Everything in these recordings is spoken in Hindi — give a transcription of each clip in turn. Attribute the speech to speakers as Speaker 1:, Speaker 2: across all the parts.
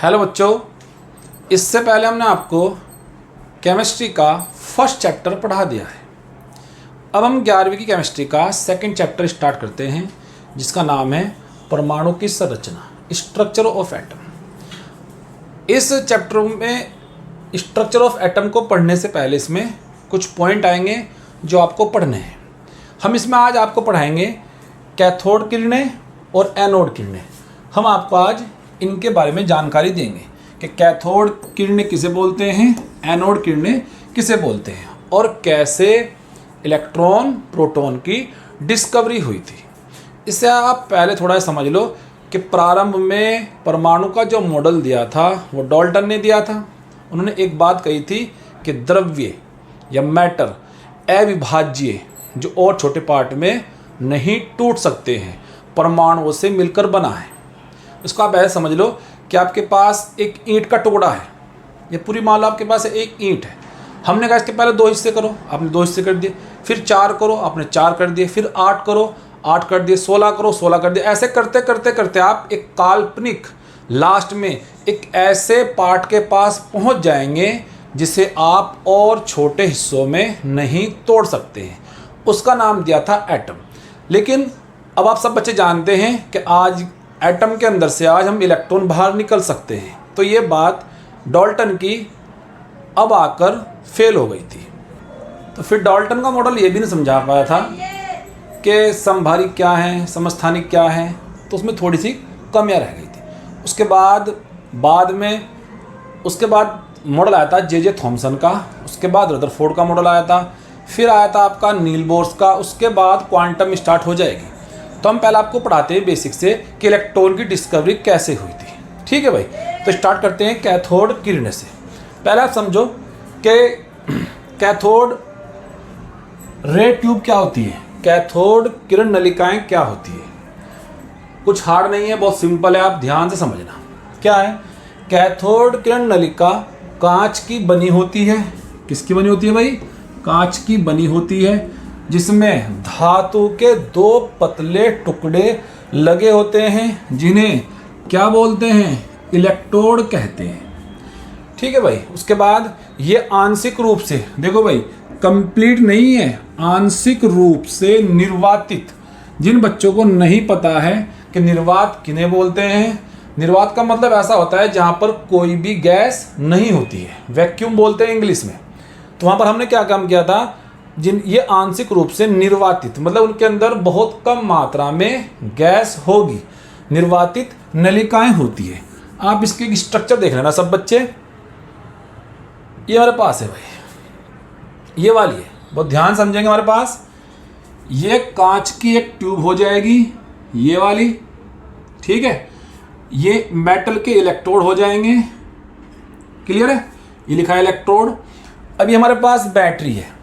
Speaker 1: हेलो बच्चों, इससे पहले हमने आपको केमिस्ट्री का फर्स्ट चैप्टर पढ़ा दिया है। अब हम 11वीं की केमिस्ट्री का सेकंड चैप्टर स्टार्ट करते हैं, जिसका नाम है परमाणु की संरचना, स्ट्रक्चर ऑफ एटम। इस चैप्टर में स्ट्रक्चर ऑफ एटम को पढ़ने से पहले इसमें कुछ पॉइंट आएंगे जो आपको पढ़ने हैं। हम इसमें आज आपको पढ़ाएंगे कैथोड किरणें और एनोड किरणें। हम आपको आज इनके बारे में जानकारी देंगे कि कैथोड किरणें किसे बोलते हैं, एनोड किरणें किसे बोलते हैं और कैसे इलेक्ट्रॉन प्रोटॉन की डिस्कवरी हुई थी। इससे आप पहले थोड़ा समझ लो कि प्रारंभ में परमाणु का जो मॉडल दिया था वो डाल्टन ने दिया था। उन्होंने एक बात कही थी कि द्रव्य या मैटर अविभाज्य जो और छोटे पार्ट में नहीं टूट सकते हैं, परमाणुओं से मिलकर बना है। इसको आप ऐसे समझ लो कि आपके पास एक ईंट का टुकड़ा है, ये पूरी मान लो आपके पास एक ईंट है। हमने कहा इसके पहले 2 हिस्से करो, आपने 2 हिस्से कर दिए, फिर 4 करो, आपने 4 कर दिए, फिर 8 करो, 8 कर दिए, 16 करो, 16 कर दिए। ऐसे करते करते करते आप एक काल्पनिक लास्ट में एक ऐसे पार्ट के पास पहुंच जाएंगे जिसे आप और छोटे हिस्सों में नहीं तोड़ सकते हैं। उसका नाम दिया था एटम। लेकिन अब आप सब बच्चे जानते हैं कि आज एटम के अंदर से आज हम इलेक्ट्रॉन बाहर निकल सकते हैं। तो ये बात डाल्टन की अब आकर फेल हो गई थी। तो फिर डाल्टन का मॉडल ये भी नहीं समझा पाया था कि समभारिक क्या है, समस्थानिक क्या है, तो उसमें थोड़ी सी कमियां रह गई थी। उसके बाद मॉडल आया था जे थॉमसन का, उसके बाद रदरफोर्ड का मॉडल आया था, फिर आया था आपका नील बोर्स का, उसके बाद क्वांटम स्टार्ट हो जाएगी। तो हम पहले आपको पढ़ाते हैं बेसिक से कि इलेक्ट्रॉन की डिस्कवरी कैसे हुई थी। ठीक है भाई, तो स्टार्ट करते हैं कैथोड किरणें से। पहले आप समझो कि कैथोड रे ट्यूब क्या होती है, कैथोड किरण नलिकाएं क्या होती है। कुछ हार्ड नहीं है, बहुत सिंपल है, आप ध्यान से समझना। क्या है कैथोड किरण नलिका? कांच की बनी होती है। किसकी बनी होती है भाई? कांच की बनी होती है, जिसमें धातु के 2 पतले टुकड़े लगे होते हैं, जिन्हें क्या बोलते हैं? इलेक्ट्रोड कहते हैं। ठीक है भाई। उसके बाद ये आंशिक रूप से, देखो भाई, कंप्लीट नहीं है, आंशिक रूप से निर्वातित। जिन बच्चों को नहीं पता है कि निर्वात किन्हें बोलते हैं, निर्वात का मतलब ऐसा होता है जहां पर कोई भी गैस नहीं होती है, वैक्यूम बोलते हैं इंग्लिश में। तो वहां पर हमने क्या काम किया था, ये आंशिक रूप से निर्वातित मतलब उनके अंदर बहुत कम मात्रा में गैस होगी, निर्वातित नलिकाएं होती है। आप इसके स्ट्रक्चर देख लेना सब बच्चे। ये हमारे पास है भाई, ये वाली है, बहुत ध्यान समझेंगे। हमारे पास ये कांच की एक ट्यूब हो जाएगी, ये वाली, ठीक है। ये मेटल के इलेक्ट्रोड हो जाएंगे, क्लियर है, ये लिखा है इलेक्ट्रोड। अभी हमारे पास बैटरी है,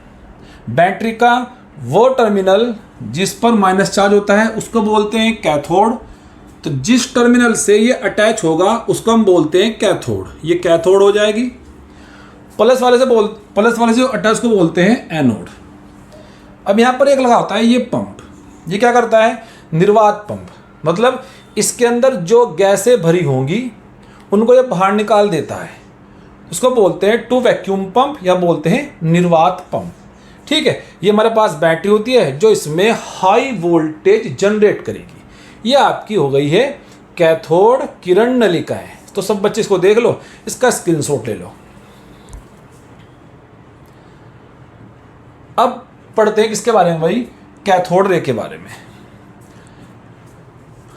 Speaker 1: बैटरी का वो टर्मिनल जिस पर माइनस चार्ज होता है उसको बोलते हैं कैथोड। तो जिस टर्मिनल से ये अटैच होगा उसको हम बोलते हैं कैथोड, ये कैथोड हो जाएगी। प्लस वाले से अटैच को बोलते हैं एनोड। अब यहाँ पर एक लगा होता है ये पंप, ये क्या करता है? निर्वात पंप, मतलब इसके अंदर जो गैसें भरी होंगी उनको ये बाहर निकाल देता है, उसको बोलते हैं टू वैक्यूम पंप या बोलते हैं निर्वात पंप। ठीक है। ये हमारे पास बैटरी होती है जो इसमें हाई वोल्टेज जनरेट करेगी। ये आपकी हो गई है कैथोड किरण नलिकाएं। तो सब बच्चे इसको देख लो, इसका स्क्रीनशॉट ले लो। अब पढ़ते हैं किसके बारे में भाई? कैथोड रे के बारे में।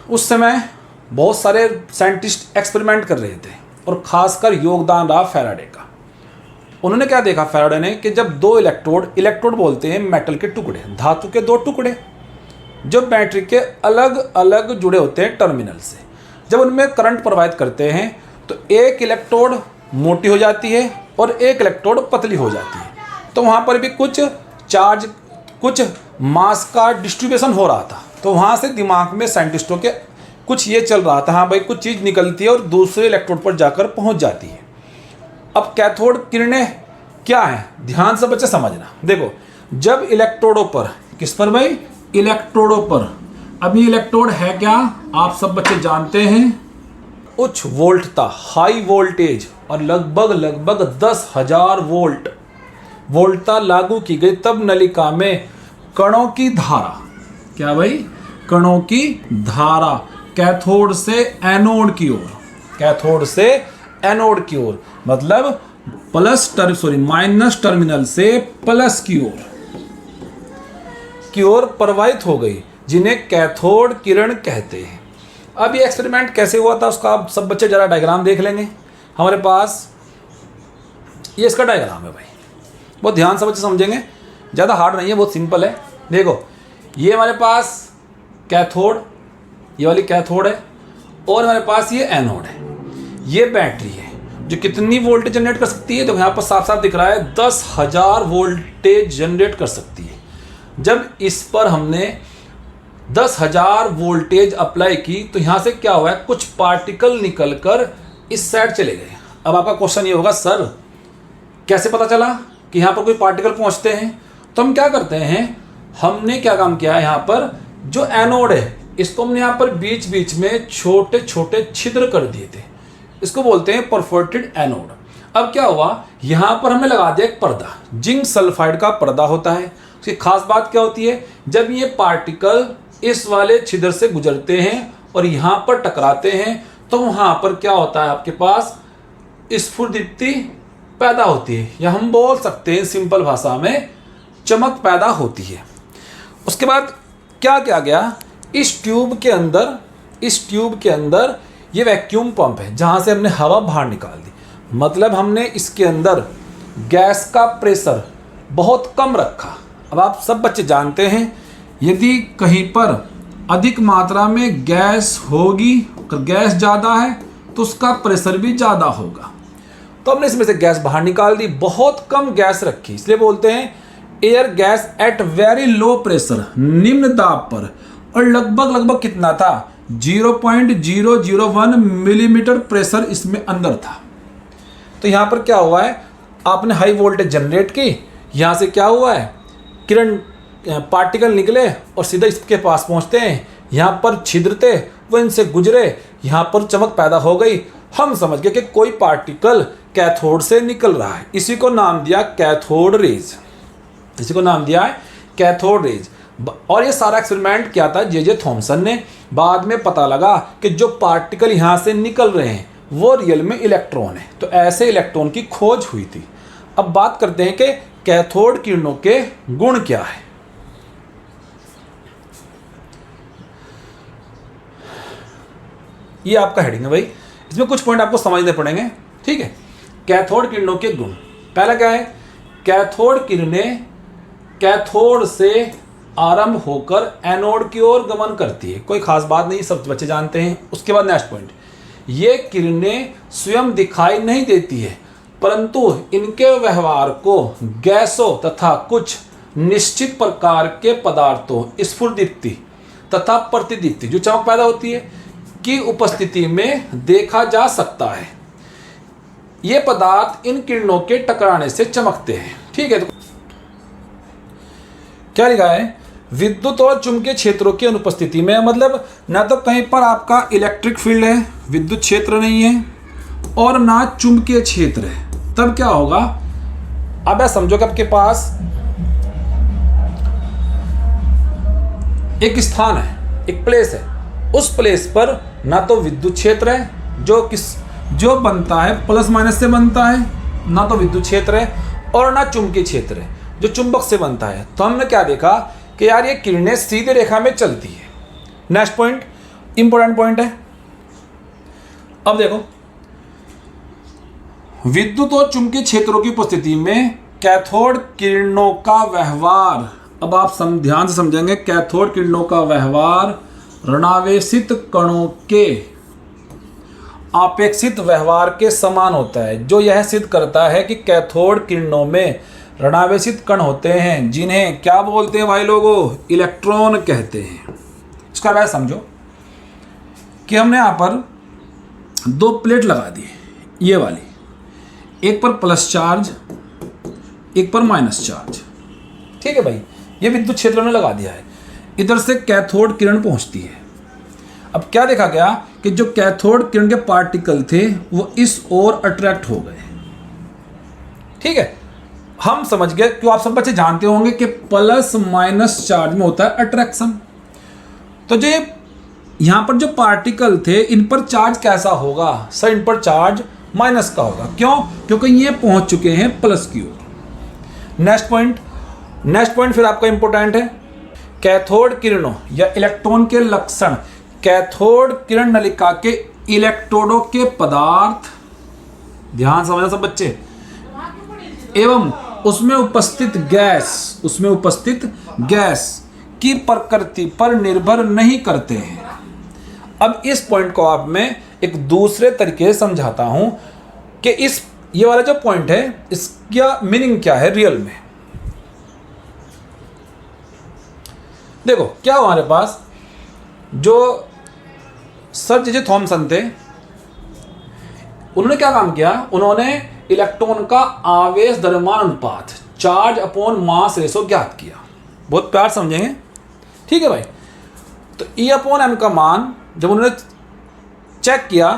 Speaker 1: उस समय बहुत सारे साइंटिस्ट एक्सपेरिमेंट कर रहे थे और खासकर योगदान रहा फैराडे का। उन्होंने क्या देखा फैराडे ने कि जब 2 इलेक्ट्रोड बोलते हैं मेटल के टुकड़े, धातु के 2 टुकड़े जो बैटरी के अलग अलग जुड़े होते हैं टर्मिनल से, जब उनमें करंट प्रवाहित करते हैं तो एक इलेक्ट्रोड मोटी हो जाती है और एक इलेक्ट्रोड पतली हो जाती है। तो वहाँ पर भी कुछ चार्ज, कुछ मास का डिस्ट्रीब्यूशन हो रहा था। तो वहाँ से दिमाग में साइंटिस्टों के कुछ ये चल रहा था, हाँ भाई कुछ चीज़ निकलती है और दूसरे इलेक्ट्रोड पर जाकर पहुँच जाती है। अब कैथोड किरणें क्या है, ध्यान से बच्चे समझना। देखो, जब इलेक्ट्रोडों पर, किस पर भाई? इलेक्ट्रोडों पर। अब ये इलेक्ट्रोड है क्या, आप सब बच्चे जानते हैं, उच्च वोल्ट था, हाई वोल्टेज, और लगभग 10,000 वोल्टता लागू की गई, तब नलिका में कणों की धारा, क्या भाई, कणों की धारा कैथोड से एनोड की ओर, कैथोड से एनोड की ओर, मतलब माइनस टर्मिनल से प्लस की ओर प्रवाहित हो गई, जिन्हें कैथोड किरण कहते हैं। अब ये एक्सपेरिमेंट कैसे हुआ था उसका आप सब बच्चे जरा डायग्राम देख लेंगे। हमारे पास ये इसका डायग्राम है भाई, बहुत ध्यान से बच्चे समझेंगे, ज़्यादा हार्ड नहीं है, बहुत सिंपल है। देखो ये हमारे पास कैथोड, ये वाली कैथोड है, और हमारे पास ये एनोड है। ये बैटरी है जो कितनी वोल्टेज जनरेट कर सकती है, तो यहाँ पर साफ साफ दिख रहा है 10,000 वोल्टेज जनरेट कर सकती है। जब इस पर हमने 10,000 वोल्टेज अप्लाई की तो यहाँ से क्या हुआ है, कुछ पार्टिकल निकलकर इस साइड चले गए। अब आपका क्वेश्चन ये होगा, सर कैसे पता चला कि यहाँ पर कोई पार्टिकल पहुँचते हैं? तो हम क्या करते हैं, हमने क्या काम किया है, यहाँ पर जो एनोड है इसको हमने यहाँ पर बीच बीच में छोटे छोटे छिद्र कर दिए थे, इसको बोलते हैं परफोरेटेड एनोड। अब क्या हुआ, यहाँ पर हमने लगा दिया एक पर्दा, जिंक सल्फाइड का पर्दा होता है। उसकी खास बात क्या होती है, जब ये पार्टिकल इस वाले छिद्र से गुजरते हैं और यहाँ पर टकराते हैं तो वहाँ पर क्या होता है, आपके पास स्फुरदीप्ति पैदा होती है, या हम बोल सकते हैं सिंपल भाषा में चमक पैदा होती है। उसके बाद क्या किया गया, इस ट्यूब के अंदर ये वैक्यूम पंप है जहाँ से हमने हवा बाहर निकाल दी, मतलब हमने इसके अंदर गैस का प्रेशर बहुत कम रखा। अब आप सब बच्चे जानते हैं, यदि कहीं पर अधिक मात्रा में गैस होगी, अगर गैस ज़्यादा है तो उसका प्रेशर भी ज़्यादा होगा। तो हमने इसमें से गैस बाहर निकाल दी, बहुत कम गैस रखी, इसलिए बोलते हैं air gas at very low pressure, निम्न दाब पर, और लगभग कितना था, 0.001 मिलीमीटर प्रेशर इसमें अंदर था। तो यहाँ पर क्या हुआ है, आपने हाई वोल्टेज जनरेट की, यहाँ से क्या हुआ है, किरण पार्टिकल निकले और सीधा इसके पास पहुँचते हैं, यहाँ पर छिद्र थे वो इनसे गुजरे, यहाँ पर चमक पैदा हो गई। हम समझ गए कि कोई पार्टिकल कैथोड से निकल रहा है, इसी को नाम दिया कैथोड रेज, इसी को नाम दिया है कैथोड रेज। और ये सारा एक्सपेरिमेंट किया था जे थॉमसन ने। बाद में पता लगा कि जो पार्टिकल यहाँ से निकल रहे हैं वो रियल में इलेक्ट्रॉन है, तो ऐसे इलेक्ट्रॉन की खोज हुई थी। अब बात करते हैं कि कैथोड किरणों के गुण क्या है। ये आपका हेडिंग है भाई, इसमें कुछ पॉइंट आपको समझने पड़ेंगे, ठीक है। कैथोड किरणों के गुण, पहला क्या है, कैथोड किरणें कैथोड से आरंभ होकर एनोड की ओर गमन करती है, कोई खास बात नहीं, सब बच्चे जानते हैं। उसके बाद नेक्स्ट पॉइंट, ये किरणें स्वयं दिखाई नहीं देती है, परंतु इनके व्यवहार को गैसों तथा कुछ निश्चित प्रकार के पदार्थों, स्फुरदीप्ति तथा प्रतिदीप्ति जो चमक पैदा होती है की उपस्थिति में देखा जा सकता है। ये पदार्थ इन किरणों के टकराने से चमकते हैं, ठीक है। तो क्या लिखा है, विद्युत और चुंबकीय क्षेत्रों की अनुपस्थिति में, मतलब ना तो कहीं पर आपका इलेक्ट्रिक फील्ड है, विद्युत क्षेत्र नहीं है, और ना चुंबकीय क्षेत्र है, तब क्या होगा। अब ऐसा समझो कि आपके पास एक स्थान है, एक प्लेस है, उस प्लेस पर ना तो विद्युत क्षेत्र है जो बनता है प्लस माइनस से बनता है, ना तो विद्युत क्षेत्र है, और ना चुंबकीय क्षेत्र है जो चुंबक से बनता है। तो हमने क्या देखा कि यार ये किरणें सीधी रेखा में चलती है। नेक्स्ट पॉइंट इंपॉर्टेंट पॉइंट है। अब देखो, विद्युत और चुंबकीय क्षेत्रों की उपस्थिति में कैथोड किरणों का व्यवहार, अब आप ध्यान से समझेंगे, कैथोड किरणों का व्यवहार ऋणावेशित कणों के आपेक्षित व्यवहार के समान होता है, जो यह सिद्ध करता है कि कैथोड किरणों में ऋणावेशित कण होते हैं, जिन्हें क्या बोलते हैं भाई लोगों, इलेक्ट्रॉन कहते हैं। इसका वैसे समझो कि हमने यहाँ पर दो प्लेट लगा दी, ये वाली, एक पर प्लस चार्ज एक पर माइनस चार्ज, ठीक है भाई, ये विद्युत क्षेत्र में लगा दिया है। इधर से कैथोड किरण पहुंचती है। अब क्या देखा गया कि जो कैथोड किरण के पार्टिकल थे वो इस ओर अट्रैक्ट हो गए। ठीक है, हम समझ गए, क्यों आप सब बच्चे जानते होंगे कि प्लस माइनस चार्ज में होता है अट्रैक्शन। तो जो यहां पर जो पार्टिकल थे इन पर चार्ज कैसा होगा सर? इन पर चार्ज माइनस का होगा। क्यों? क्योंकि ये पहुंच चुके हैं प्लस की ओर। नेक्स्ट पॉइंट फिर आपका इंपॉर्टेंट है, कैथोड किरणों या इलेक्ट्रॉन के लक्षण। कैथोड किरण नलिका के इलेक्ट्रोडों के पदार्थ, ध्यान समझना सब बच्चे, एवं उसमें उपस्थित गैस की प्रकृति पर निर्भर नहीं करते हैं। अब इस पॉइंट को आप मैं एक दूसरे तरीके से समझाता हूं कि ये वाला जो पॉइंट है इसका मीनिंग क्या है रियल में। देखो क्या हमारे पास जो सर जे थॉमसन थे, उन्होंने क्या काम किया, उन्होंने इलेक्ट्रॉन का आवेश द्रव्यमान अनुपात, चार्ज अपॉन मास रेशो ज्ञात किया। बहुत प्यार समझेंगे, ठीक है भाई। तो E अपॉन M का मान जब उन्होंने चेक किया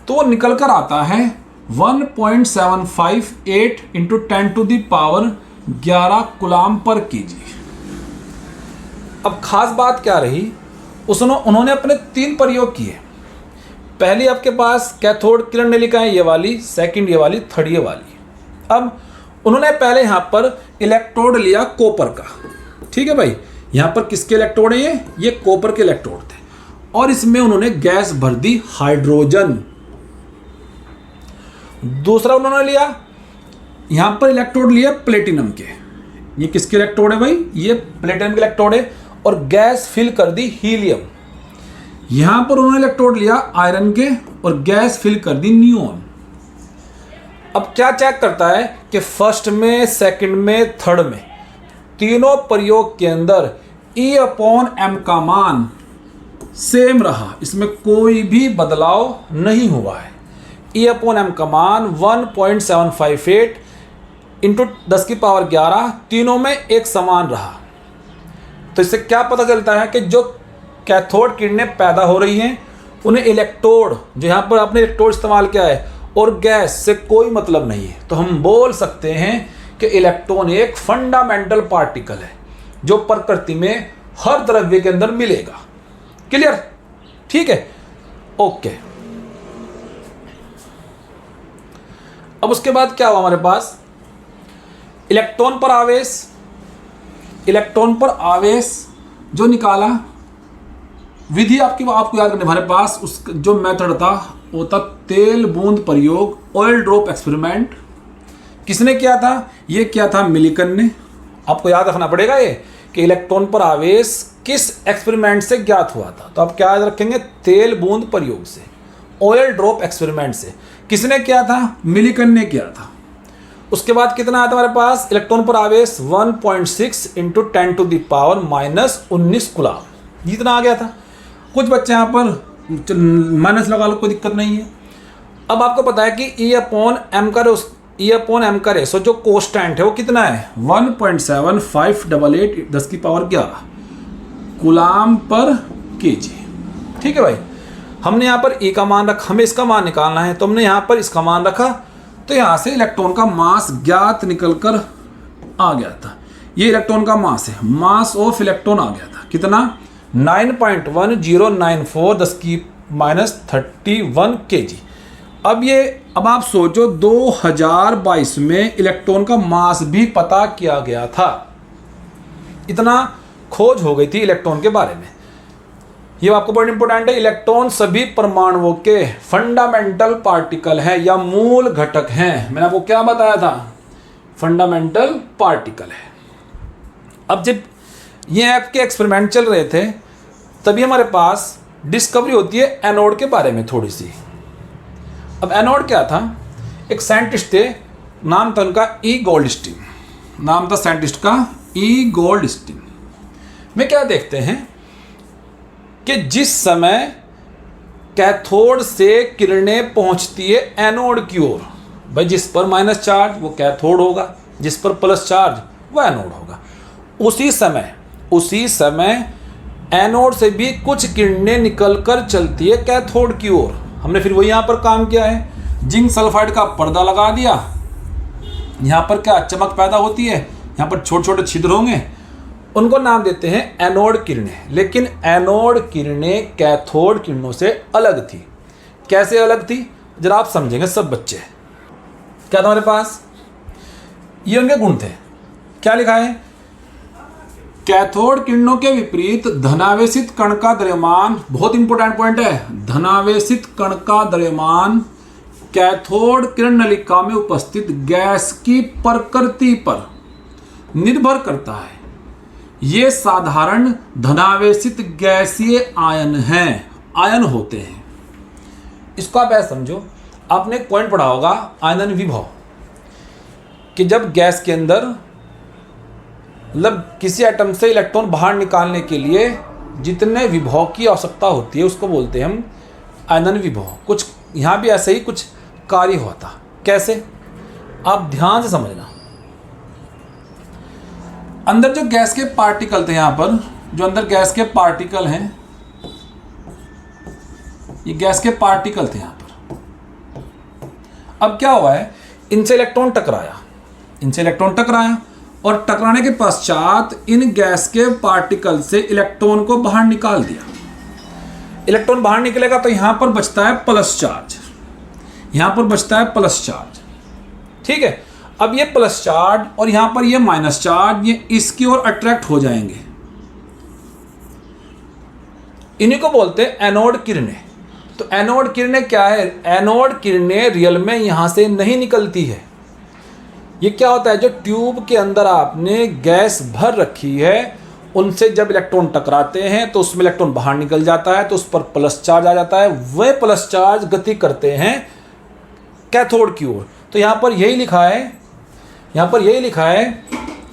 Speaker 1: तो वो निकल कर आता है 1.758 इंटू 10⁻11 कूलाम पर केजी। अब खास बात क्या रही, उन्होंने अपने 3 प्रयोग किए। पहली आपके पास कैथोड किरण नलिका है ये वाली, सेकंड ये वाली, थर्ड ये वाली। अब उन्होंने पहले यहाँ पर इलेक्ट्रोड लिया कॉपर का, ठीक है भाई। यहाँ पर किसके इलेक्ट्रोड हैं? ये कॉपर के इलेक्ट्रोड थे, और इसमें उन्होंने गैस भर दी हाइड्रोजन। दूसरा उन्होंने लिया यहाँ पर इलेक्ट्रोड लिया प्लेटिनम के। ये किसके इलेक्ट्रोड है भाई? ये प्लेटिनम के इलेक्ट्रोड है, और गैस फिल कर दी हीलियम। यहां पर उन्होंने इलेक्ट्रोड लिया आयरन के और गैस फिल कर दी नियोन। अब क्या चेक करता है कि फर्स्ट में, सेकंड में, थर्ड में, तीनों प्रयोग के अंदर E अपॉन M का मान सेम रहा, इसमें कोई भी बदलाव नहीं हुआ है। E अपॉन M का मान 1.758 इंटू 10⁻11, तीनों में एक समान रहा। तो इससे क्या पता चलता है कि जो कैथोड किरणें पैदा हो रही हैं उन्हें इलेक्ट्रोड, जो यहाँ पर आपने इलेक्ट्रोड इस्तेमाल किया है, और गैस से कोई मतलब नहीं है। तो हम बोल सकते हैं कि इलेक्ट्रॉन एक फंडामेंटल पार्टिकल है जो प्रकृति में हर द्रव्य के अंदर मिलेगा। क्लियर? ठीक है, ओके। अब उसके बाद क्या हुआ हमारे पास, इलेक्ट्रॉन पर आवेश जो निकाला, विधि आपको याद करने, हमारे पास उस जो मेथड था वो था तेल बूंद प्रयोग, ऑयल ड्रॉप एक्सपेरिमेंट। किसने किया था? ये किया था मिलिकन ने। आपको याद रखना पड़ेगा ये कि इलेक्ट्रॉन पर आवेश किस एक्सपेरिमेंट से ज्ञात हुआ था। तो आप क्या याद रखेंगे? तेल बूंद प्रयोग से, ऑयल ड्रॉप एक्सपेरिमेंट से। किसने किया था? मिलिकन ने किया था। उसके बाद कितना आया था हमारे पास? इलेक्ट्रॉन पर आवेश 1.6 इंटू 10⁻⁻19 कूलाम, जितना आ गया था। कुछ बच्चे यहाँ पर माइनस लगा लो, कोई दिक्कत नहीं है। अब आपको पता है कि E अपॉन M का रेशो जो कोस्टेंट है वो कितना है? 1.7588 10⁻11 कूलाम पर केजी। ठीक है भाई, हमने यहाँ पर E का मान रखा, हमें इसका मान निकालना है, तो हमने यहाँ पर इसका मान रखा। तो यहाँ से इलेक्ट्रॉन का मास ज्ञात निकल कर आ गया था। ये इलेक्ट्रॉन का मास है, मास ऑफ इलेक्ट्रॉन आ गया था कितना? 9.1094 10⁻31 केजी। अब आप सोचो 2022 में इलेक्ट्रॉन का मास भी पता किया गया था। इतना खोज हो गई थी इलेक्ट्रॉन के बारे में। ये आपको बहुत इंपॉर्टेंट है। इलेक्ट्रॉन सभी परमाणुओं के फंडामेंटल पार्टिकल हैं या मूल घटक हैं। मैंने आपको क्या बताया था? फंडामेंटल पार्टिकल है। अब जब ये आपके एक्सपेरिमेंट चल रहे थे तभी हमारे पास डिस्कवरी होती है एनोड के बारे में थोड़ी सी। अब एनोड क्या था? एक साइंटिस्ट थे, नाम था उनका E गोल्डस्टीन। नाम था साइंटिस्ट का E गोल्डस्टीन। में क्या देखते हैं कि जिस समय कैथोड से किरणें पहुंचती है एनोड की ओर, भाई जिस पर माइनस चार्ज वो कैथोड होगा, जिस पर प्लस चार्ज वो एनोड होगा। उसी समय एनोड से भी कुछ किरणें निकलकर चलती है कैथोड की ओर। हमने फिर वही यहाँ पर काम किया है, जिंक सल्फाइड का पर्दा लगा दिया। यहाँ पर क्या चमक पैदा होती है, यहाँ पर छोटे छोटे छिद्र होंगे, उनको नाम देते हैं एनोड किरणें। लेकिन एनोड किरणें कैथोड किरणों से अलग थी। कैसे अलग थी जरा आप समझेंगे सब बच्चे। क्या था हमारे पास, ये उनके गुण थे। क्या लिखा है, कैथोड किरणों के विपरीत धनावेशित कण का द्रव्यमान, बहुत इंपॉर्टेंट पॉइंट है, धनावेशित कण का द्रव्यमान कैथोड किरण नलिका में उपस्थित गैस की प्रकृति पर निर्भर करता है। ये साधारण धनावेशित गैसीय आयन हैं, आयन होते हैं। इसको आप ऐसे समझो, आपने एक पॉइंट पढ़ा होगा आयनन विभव, कि जब गैस के अंदर मतलब किसी एटम से इलेक्ट्रॉन बाहर निकालने के लिए जितने विभव की आवश्यकता होती है उसको बोलते हैं हम आयनन विभव। कुछ यहाँ भी ऐसे ही कुछ कार्य हुआ था। कैसे, आप ध्यान से समझना। अंदर जो गैस के पार्टिकल थे, यहाँ पर जो अंदर गैस के पार्टिकल हैं, ये गैस के पार्टिकल थे यहाँ पर। अब क्या हुआ है, इनसे इलेक्ट्रॉन टकराया, इनसे इलेक्ट्रॉन टकराया और टकराने के पश्चात इन गैस के पार्टिकल से इलेक्ट्रॉन को बाहर निकाल दिया। इलेक्ट्रॉन बाहर निकलेगा तो यहां पर बचता है प्लस चार्ज, यहां पर बचता है प्लस चार्ज। ठीक है, अब ये प्लस चार्ज और यहां पर ये माइनस चार्ज, ये इसकी ओर अट्रैक्ट हो जाएंगे। इन्हीं को बोलते हैं एनोड किरणें। तो एनोड किरणें क्या है, एनोड किरणें रियल में यहां से नहीं निकलती है। ये क्या होता है, जो ट्यूब के अंदर आपने गैस भर रखी है उनसे जब इलेक्ट्रॉन टकराते हैं तो उसमें इलेक्ट्रॉन बाहर निकल जाता है, तो उस पर प्लस चार्ज आ जाता है। वह प्लस चार्ज गति करते हैं कैथोड की ओर। तो यहाँ पर यही लिखा है, यहाँ पर यही लिखा है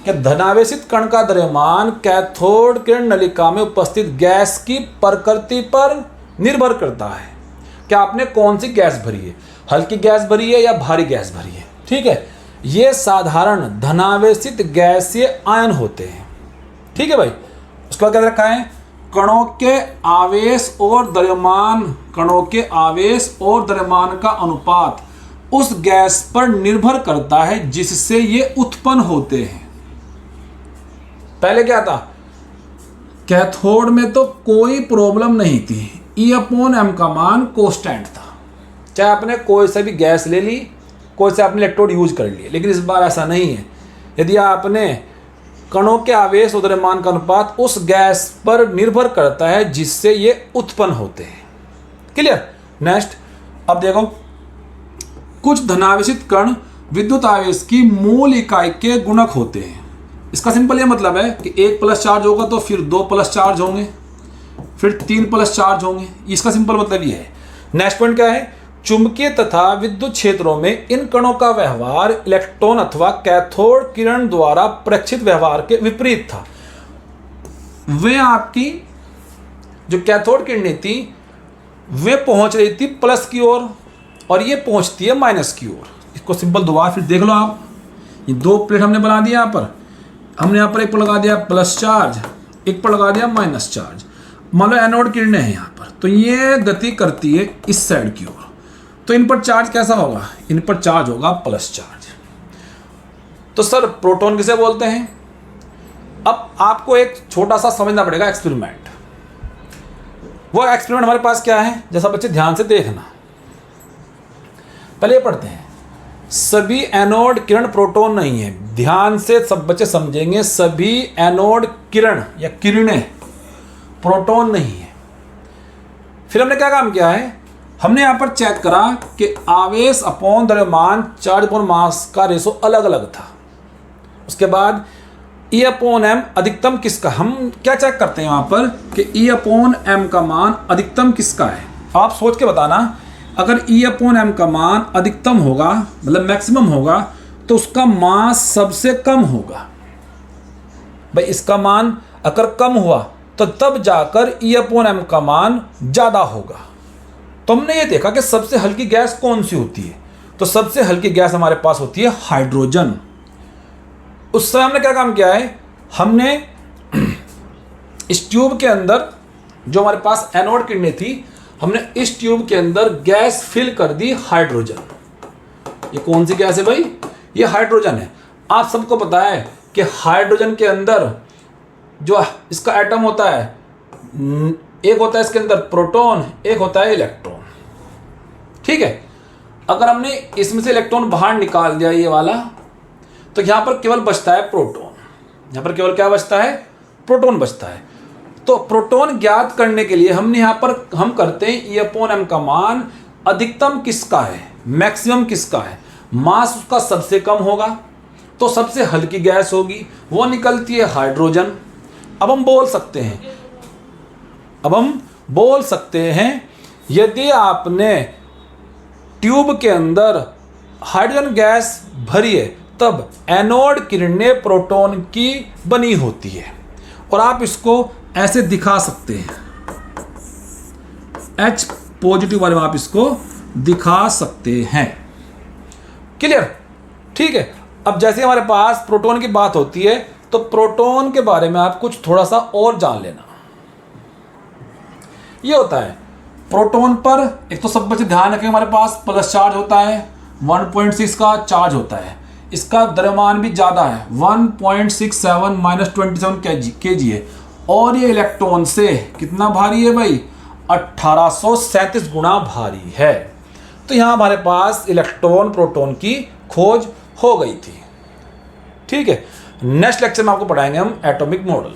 Speaker 1: कि धनावेशित कण का द्रव्यमान कैथोड किरण नलिका में उपस्थित गैस की प्रकृति पर निर्भर करता है। क्या आपने कौन सी गैस भरी है, हल्की गैस भरी है या भारी गैस भरी है। ठीक है, ये साधारण धनावेशित गैसीय आयन होते हैं। ठीक है भाई, उसके बाद क्या रखा है, कणों के आवेश और द्रव्यमान, कणों के आवेश और द्रव्यमान का अनुपात उस गैस पर निर्भर करता है जिससे ये उत्पन्न होते हैं। पहले क्या था, कैथोड में तो कोई प्रॉब्लम नहीं थी, E/m का मान कांस्टेंट था। चाहे आपने कोई सा भी गैस ले ली, कोई से आपने इलेक्ट्रोड यूज कर लिए। लेकिन इस बार ऐसा नहीं है। यदि आपने कणों के आवेश और द्रव्यमान का अनुपात उस गैस पर निर्भर करता है जिससे ये उत्पन्न होते हैं। क्लियर। नेक्स्ट, अब देखो, कुछ धनावेशित कण विद्युत आवेश की मूल इकाई के गुणक होते हैं। इसका सिंपल ये मतलब है कि एक प्लस चार्ज होगा तो फिर दो प्लस चार्ज होंगे, फिर तीन प्लस चार्ज होंगे। इसका सिंपल मतलब ये है। नेक्स्ट पॉइंट क्या है, चुंबकीय तथा विद्युत क्षेत्रों में इन कणों का व्यवहार इलेक्ट्रॉन अथवा कैथोड किरण द्वारा प्रेक्षित व्यवहार के विपरीत था। वे आपकी जो कैथोड किरणें थी वे पहुंच रही थी प्लस की ओर और ये पहुंचती है माइनस की ओर। इसको सिंपल दोबारा फिर देख लो आप। ये दो प्लेट हमने बना दिया, यहाँ पर हमने यहाँ पर एक पर लगा दिया प्लस चार्ज, एक पर लगा दिया माइनस चार्ज। मान लो एनोड किरणें हैं यहाँ पर, तो ये गति करती है इस साइड की ओर, तो इन पर चार्ज कैसा होगा, इन पर चार्ज होगा प्लस चार्ज। तो सर प्रोटॉन किसे बोलते हैं। अब आपको एक छोटा सा समझना पड़ेगा एक्सपेरिमेंट। वो एक्सपेरिमेंट हमारे पास क्या है, जैसा बच्चे ध्यान से देखना। पहले पढ़ते हैं, सभी एनोड किरण प्रोटॉन नहीं है। ध्यान से सब बच्चे समझेंगे, सभी एनोड किरण या किरणें प्रोटॉन नहीं है। फिर हमने क्या काम किया है, हमने यहाँ पर चेक करा कि आवेश अपॉन द्रव्यमान, चार्ज अपॉन मास का रेशो अलग अलग था। उसके बाद E/m अधिकतम किसका, हम क्या चेक करते हैं यहाँ पर कि E/m का मान अधिकतम किसका है। आप सोच के बताना, अगर E/m का मान अधिकतम होगा मतलब मैक्सिमम होगा तो उसका मास सबसे कम होगा। भाई इसका मान अगर कम हुआ तो तब जाकर E/m का मान ज़्यादा होगा। तो हमने ये देखा कि सबसे हल्की गैस कौन सी होती है, तो सबसे हल्की गैस हमारे पास होती है हाइड्रोजन। उस समय हमने क्या काम किया है, हमने इस ट्यूब के अंदर जो हमारे पास एनोड किरणें थी, हमने इस ट्यूब के अंदर गैस फिल कर दी हाइड्रोजन। ये कौन सी गैस है भाई? ये हाइड्रोजन है। आप सबको पता है कि हाइड्रोजन के अंदर जो इसका एटम होता है, एक होता है इसके अंदर प्रोटॉन, एक होता है इलेक्ट्रॉन। ठीक है, अगर हमने इसमें से इलेक्ट्रॉन बाहर निकाल दिया ये वाला, तो यहां पर केवल बचता है प्रोटॉन। यहां पर केवल क्या बचता है? प्रोटॉन बचता है। तो प्रोटॉन ज्ञात करने के लिए हमने यहां पर हम करते हैं E/m का मान अधिकतम किसका है, मैक्सिमम किसका है। मास उसका सबसे कम होगा तो सबसे हल्की गैस होगी, वो निकलती है हाइड्रोजन। अब हम बोल सकते हैं यदि आपने ट्यूब के अंदर हाइड्रोजन गैस भरी है तब एनोड किरणें प्रोटॉन की बनी होती है। और आप इसको ऐसे दिखा सकते हैं, H पॉजिटिव वाले में आप इसको दिखा सकते हैं। क्लियर? ठीक है। अब जैसे हमारे पास प्रोटॉन की बात होती है तो प्रोटॉन के बारे में आप कुछ थोड़ा सा और जान लेना। ये होता है प्रोटॉन पर एक तो सब बच्चे ध्यान रखें, हमारे पास प्लस चार्ज होता है, 1.6 का चार्ज होता है, इसका द्रव्यमान भी ज़्यादा है, 1.67 - 27 kg है। और ये इलेक्ट्रॉन से कितना भारी है भाई? 1837 गुना भारी है। तो यहाँ हमारे पास इलेक्ट्रॉन प्रोटॉन की खोज हो गई थी। ठीक है, नेक्स्ट लेक्चर में आपको पढ़ाएंगे हम एटॉमिक मॉडल।